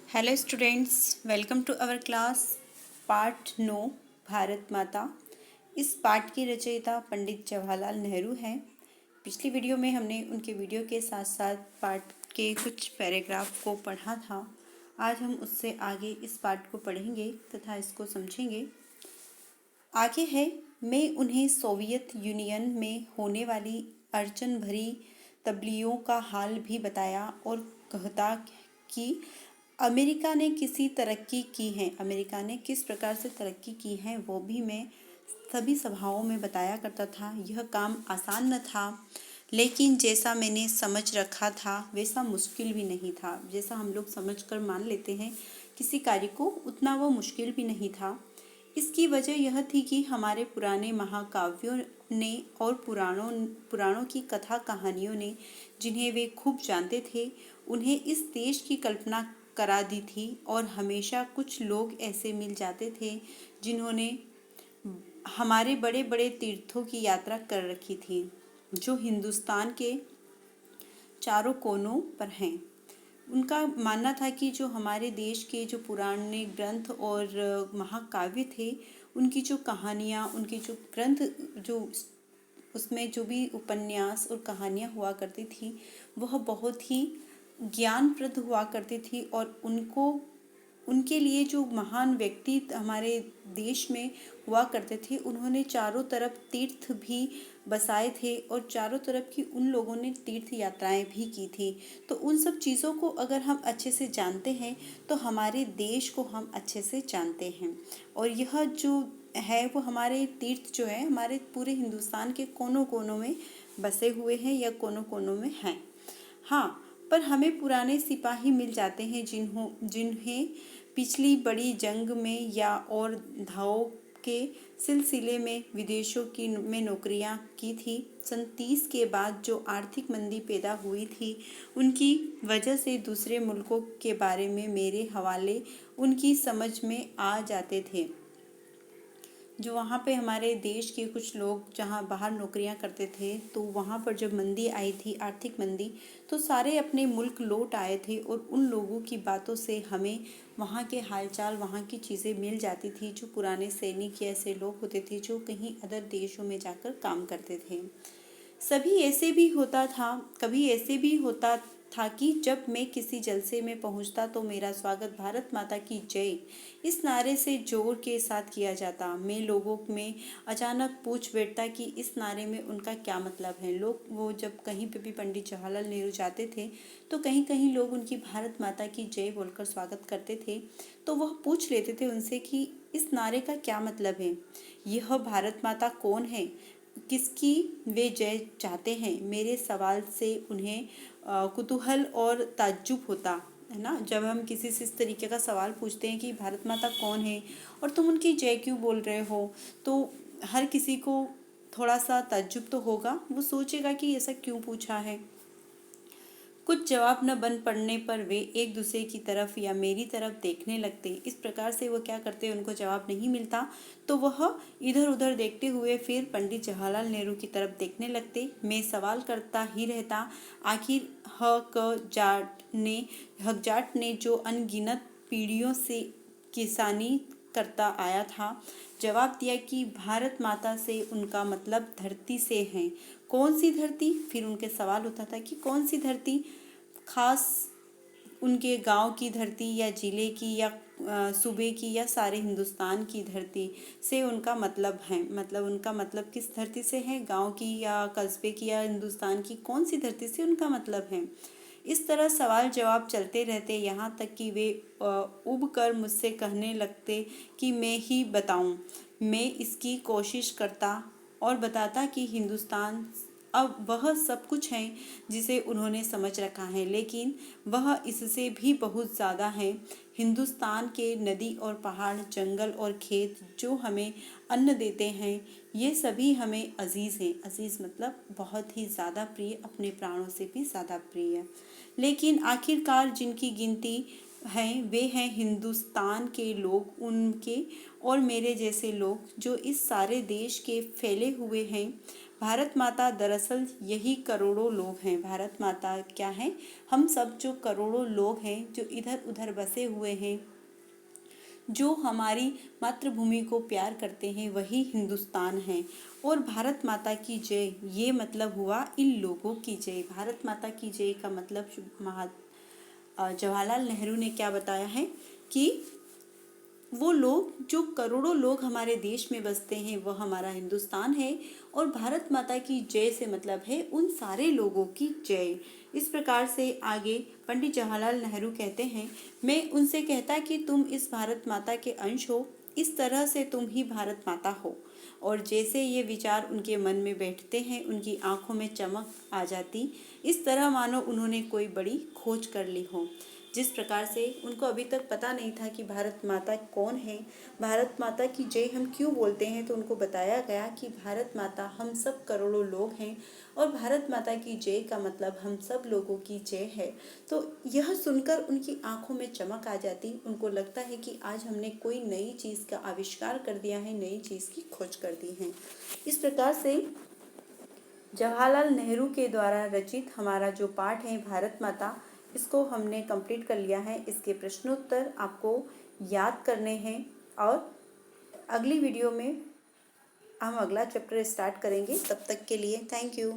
Hello students, welcome to our class part 9 Bharat Mata. इस पाठ की रचयिता पंडित जवाहरलाल नेहरू हैं। पिछली वीडियो में हमने उनके वीडियो के साथ साथ पाठ के कुछ पैराग्राफ को पढ़ा था। आज हम उससे आगे इस पाठ को पढ़ेंगे तथा इसको समझेंगे। आगे है, मैं उन्हें सोवियत यूनियन में होने वाली अड़चन भरी तब्दीलियों का हाल भी बताया और कहता कि अमेरिका ने किस प्रकार से तरक्की की है वो भी मैं सभी सभाओं में बताया करता था। यह काम आसान न था, लेकिन जैसा मैंने समझ रखा था वैसा मुश्किल भी नहीं था। जैसा हम लोग समझ कर मान लेते हैं किसी कार्य को, उतना वो मुश्किल भी नहीं था। इसकी वजह यह थी कि हमारे पुराने महाकाव्यों ने और पुराणों की कथा कहानियों ने, जिन्हें वे खूब जानते थे, उन्हें इस देश की कल्पना करा दी थी। और हमेशा कुछ लोग ऐसे मिल जाते थे जिन्होंने हमारे बड़े बड़े तीर्थों की यात्रा कर रखी थी, जो हिंदुस्तान के चारों कोनों पर हैं। उनका मानना था कि जो हमारे देश के जो पुराने ग्रंथ और महाकाव्य थे, उनकी जो कहानियाँ, उनके जो ग्रंथ, जो उसमें जो भी उपन्यास और कहानियाँ हुआ करती थी, वह बहुत ही ज्ञानप्रद हुआ करती थी। और उनके लिए जो महान व्यक्ति हमारे देश में हुआ करते थे, उन्होंने चारों तरफ तीर्थ भी बसाए थे और चारों तरफ की उन लोगों ने तीर्थ यात्राएं भी की थी। तो उन सब चीज़ों को अगर हम अच्छे से जानते हैं तो हमारे देश को हम अच्छे से जानते हैं। और यह जो है वो हमारे तीर्थ जो है हमारे पूरे हिंदुस्तान के कोनों कोनों में बसे हुए हैं या कोनों कोनों में हैं। हाँ, पर हमें पुराने सिपाही मिल जाते हैं जिन्हें पिछली बड़ी जंग में या और धावों के सिलसिले में विदेशों में नौकरियां की थी। सन 30 के बाद जो आर्थिक मंदी पैदा हुई थी, उनकी वजह से दूसरे मुल्कों के बारे में मेरे हवाले उनकी समझ में आ जाते थे। जो वहाँ पे हमारे देश के कुछ लोग जहाँ बाहर नौकरियाँ करते थे, तो वहाँ पर जब मंदी आई थी, आर्थिक मंदी, तो सारे अपने मुल्क लौट आए थे। और उन लोगों की बातों से हमें वहाँ के हालचाल, वहाँ की चीज़ें मिल जाती थी। जो पुराने सैनिक या ऐसे लोग होते थे जो कहीं अदर देशों में जाकर काम करते थे। कभी ऐसे भी होता था कि जब मैं किसी जलसे में पहुंचता तो मेरा स्वागत भारत माता की जय इस नारे से जोर के साथ किया जाता। मैं लोगों में अचानक पूछ बैठता कि इस नारे में उनका क्या मतलब है। लोग वो जब कहीं पे भी पंडित जवाहरलाल नेहरू जाते थे तो कहीं कहीं लोग उनकी भारत माता की जय बोलकर स्वागत करते थे। तो वह पूछ लेते थे उनसे कि इस नारे का क्या मतलब है, यह भारत माता कौन है, किसकी वे जय चाहते हैं। मेरे सवाल से उन्हें कुतूहल और ताज्जुब होता है ना। जब हम किसी से इस तरीके का सवाल पूछते हैं कि भारत माता कौन है और तुम उनकी जय क्यों बोल रहे हो, तो हर किसी को थोड़ा सा ताज्जुब तो होगा। वो सोचेगा कि ऐसा क्यों पूछा है। कुछ जवाब न बन पड़ने पर वे एक दूसरे की तरफ या मेरी तरफ देखने लगते। इस प्रकार से वो क्या करते, उनको जवाब नहीं मिलता तो वह इधर उधर देखते हुए फिर पंडित जवाहरलाल नेहरू की तरफ देखने लगते। मैं सवाल करता ही रहता। आखिर हकजाट ने जो अनगिनत पीढ़ियों से किसानी करता आया था, जवाब दिया कि भारत माता से उनका मतलब धरती से है। कौन सी धरती? फिर उनके सवाल होता था कि कौन सी धरती, खास उनके गांव की धरती या जिले की या सूबे की या सारे हिंदुस्तान की धरती से उनका मतलब है। मतलब उनका मतलब किस धरती से है, गांव की या कस्बे की या हिंदुस्तान की कौन सी धरती से उनका मतलब है। इस तरह सवाल जवाब चलते रहते, यहाँ तक कि वे उब कर मुझसे कहने लगते कि मैं ही बताऊं। मैं इसकी कोशिश करता और बताता कि हिंदुस्तान अब वह सब कुछ है जिसे उन्होंने समझ रखा है, लेकिन वह इससे भी बहुत ज़्यादा है। हिंदुस्तान के नदी और पहाड़, जंगल और खेत जो हमें अन्न देते हैं, ये सभी हमें अजीज़ हैं। अजीज़ मतलब बहुत ही ज़्यादा प्रिय, अपने प्राणों से भी ज़्यादा प्रिय। लेकिन आखिरकार जिनकी गिनती हैं वे हैं हिंदुस्तान के लोग, उनके और मेरे जैसे लोग जो इस सारे देश के फैले हुए हैं। भारत माता दरअसल यही करोड़ों लोग हैं। भारत माता क्या है? हम सब जो करोड़ों लोग हैं जो इधर उधर बसे हुए हैं, जो हमारी मातृभूमि को प्यार करते हैं, वही हिंदुस्तान है। और भारत माता की जय, ये मतलब हुआ इन लोगों की जय। भारत माता की जय का मतलब जवाहरलाल नेहरू ने क्या बताया है कि वो लोग जो करोड़ों लोग हमारे देश में बसते हैं वह हमारा हिंदुस्तान है। और भारत माता की जय से मतलब है उन सारे लोगों की जय। इस प्रकार से आगे पंडित जवाहरलाल नेहरू कहते हैं, मैं उनसे कहता कि तुम इस भारत माता के अंश हो, इस तरह से तुम ही भारत माता हो। और जैसे ये विचार उनके मन में बैठते हैं, उनकी आंखों में चमक आ जाती, इस तरह मानो उन्होंने कोई बड़ी खोज कर ली हो। जिस प्रकार से उनको अभी तक पता नहीं था कि भारत माता कौन है, भारत माता की जय हम क्यों बोलते हैं, तो उनको बताया गया कि भारत माता हम सब करोड़ों लोग हैं और भारत माता की जय का मतलब हम सब लोगों की जय है। तो यह सुनकर उनकी आंखों में चमक आ जाती, उनको लगता है कि आज हमने कोई नई चीज़ का आविष्कार कर दिया है, नई चीज़ की खोज कर दी है। इस प्रकार से जवाहरलाल नेहरू के द्वारा रचित हमारा जो पाठ है भारत माता, इसको हमने कंप्लीट कर लिया है। इसके प्रश्नोत्तर आपको याद करने हैं और अगली वीडियो में हम अगला चैप्टर स्टार्ट करेंगे। तब तक के लिए थैंक यू।